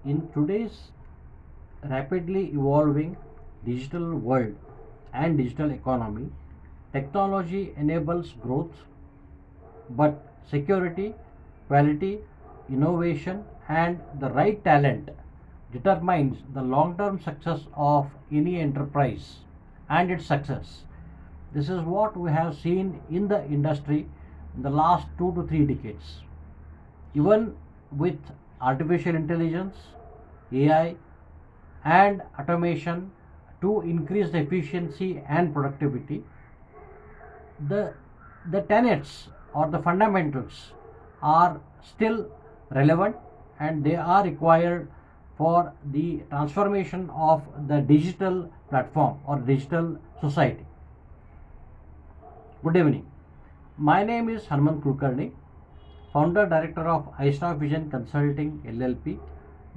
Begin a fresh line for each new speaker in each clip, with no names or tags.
In today's rapidly evolving digital world and digital economy, technology enables growth, but security, quality, innovation, and the right talent determines the long term success of any enterprise and its success. This is what we have seen in the industry in the last 2 to 3 decades. Even with artificial intelligence, AI, and automation to increase the efficiency and productivity, the the tenets or the fundamentals are still relevant, and they are required for the transformation of the digital platform or digital society. Good evening. My name is Harman Kulkarni, founder director of iStaffVision Consulting LLP,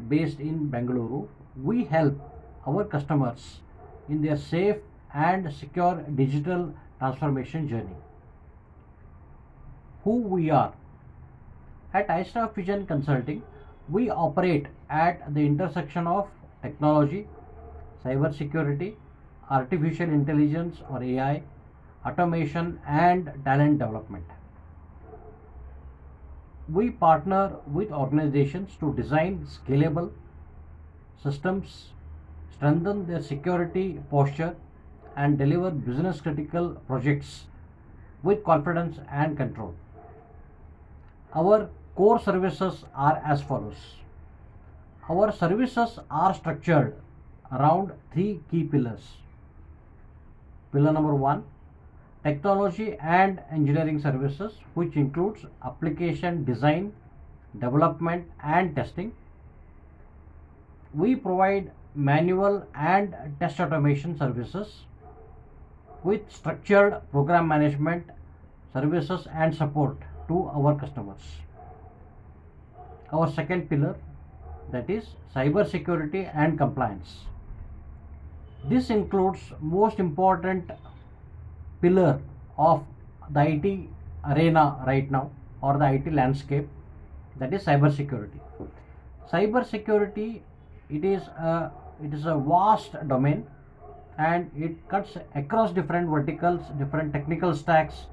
based in Bengaluru. We help our customers in their safe and secure digital transformation journey. Who we are? At iStaffVision Consulting, we operate at the intersection of technology, cybersecurity, artificial intelligence or AI, automation, and talent development. We partner with organizations to design scalable systems, strengthen their security posture, and deliver business critical projects with confidence and control. Our core services are as follows. Our services are structured around three key pillars. Pillar number one, technology and engineering services, which includes application design, development, and testing. We provide manual and test automation services with structured program management services and support to our customers. Our second pillar, that is cyber security and compliance. This includes most important pillar of the IT arena right now, or the IT landscape, that is cyber security. Cyber security, it is a vast domain, and it cuts across different verticals, different technical stacks,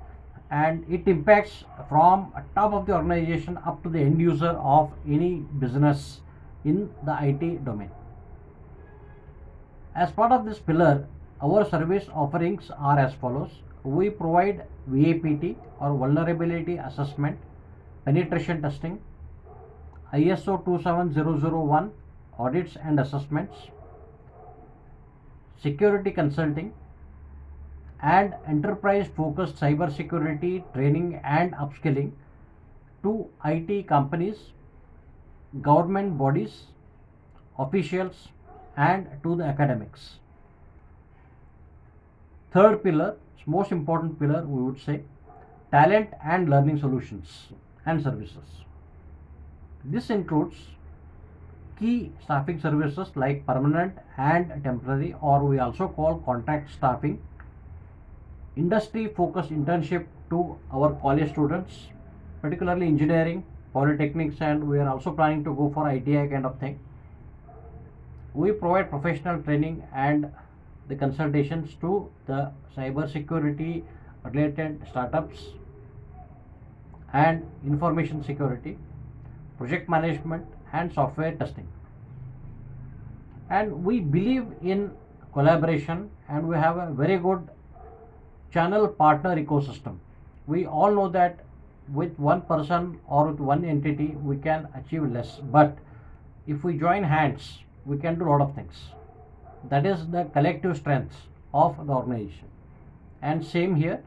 and it impacts from top of the organization up to the end user of any business in the IT domain. As part of this pillar, our service offerings are as follows. We provide VAPT or vulnerability assessment, penetration testing, ISO 27001 audits and assessments, security consulting, and enterprise focused cyber security training and upskilling to IT companies, government bodies, officials, and to the academics. Third pillar, most important pillar, we would say, talent and learning solutions and services. This includes key staffing services like permanent and temporary, or we also call contract staffing, industry focused internship to our college students, particularly engineering, polytechnics, and we are also planning to go for ITI kind of thing. We provide professional training and the consultations to the cyber security related startups and information security, project management, and software testing. And we believe in collaboration, and we have a very good channel partner ecosystem. We all know that with one person or with one entity we can achieve less, but if we join hands we can do a lot of things. That is the collective strength of the organization. And same here,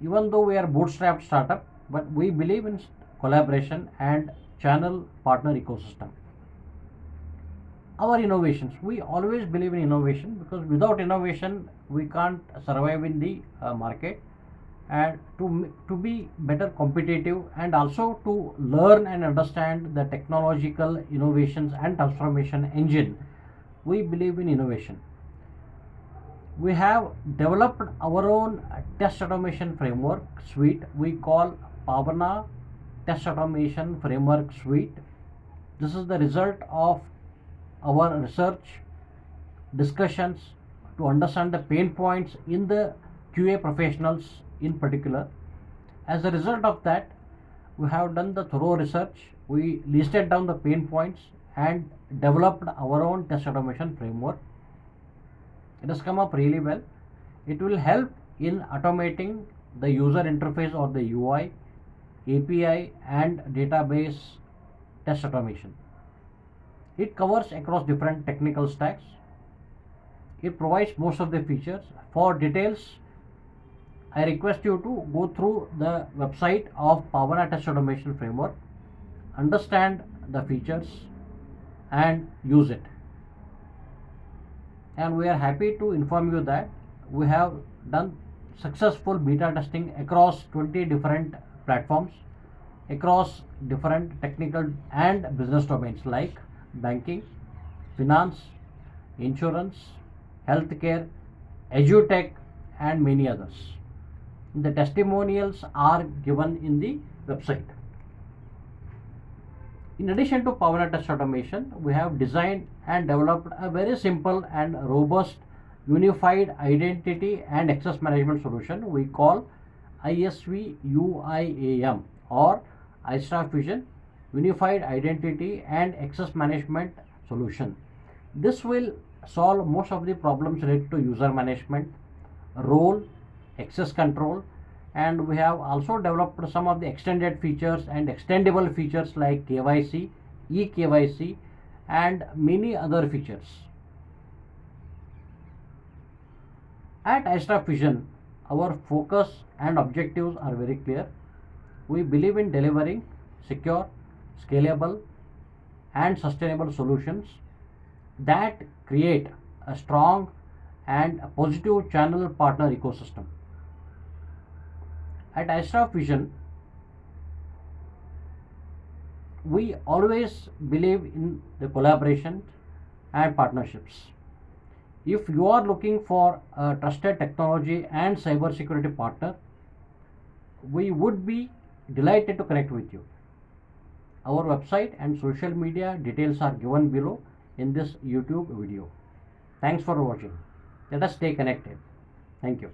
even though we are bootstrap startup, but we believe in collaboration and channel partner ecosystem. Our innovations, we always believe in innovation, because without innovation we can't survive in the market. And to be better competitive, and also to learn and understand the technological innovations and transformation engine, we believe in innovation. We have developed our own test automation framework suite, we call Paavana test automation framework suite. This is the result of our research discussions to understand the pain points in the QA professionals in particular. As a result of that, we have done the thorough research, we listed down the pain points and developed our own test automation framework. It has come up really well. It will help in automating the user interface or the UI, API and database test automation. It covers across different technical stacks. It provides most of the features. For details, I request you to go through the website of Paavana Test Automation Framework, understand the features and use it. And we are happy to inform you that we have done successful beta testing across 20 different platforms, across different technical and business domains like banking, finance, insurance, healthcare, edutech and many others. The testimonials are given in the website. In addition to Paavana Test Automation, we have designed and developed a very simple and robust unified identity and access management solution we call ISV UIAM or iStaffVision Unified Identity and Access Management Solution. This will solve most of the problems related to user management, role, access control, and we have also developed some of the extended features and extendable features like KYC, eKYC and many other features. At iStaffVision, our focus and objectives are very clear. We believe in delivering secure, scalable and sustainable solutions that create a strong and a positive channel partner ecosystem. At iStaffVision, we always believe in the collaboration and partnerships. If you are looking for a trusted technology and cybersecurity partner, we would be delighted to connect with you. Our website and social media details are given below in this YouTube video. Thanks for watching. Let us stay connected. Thank you.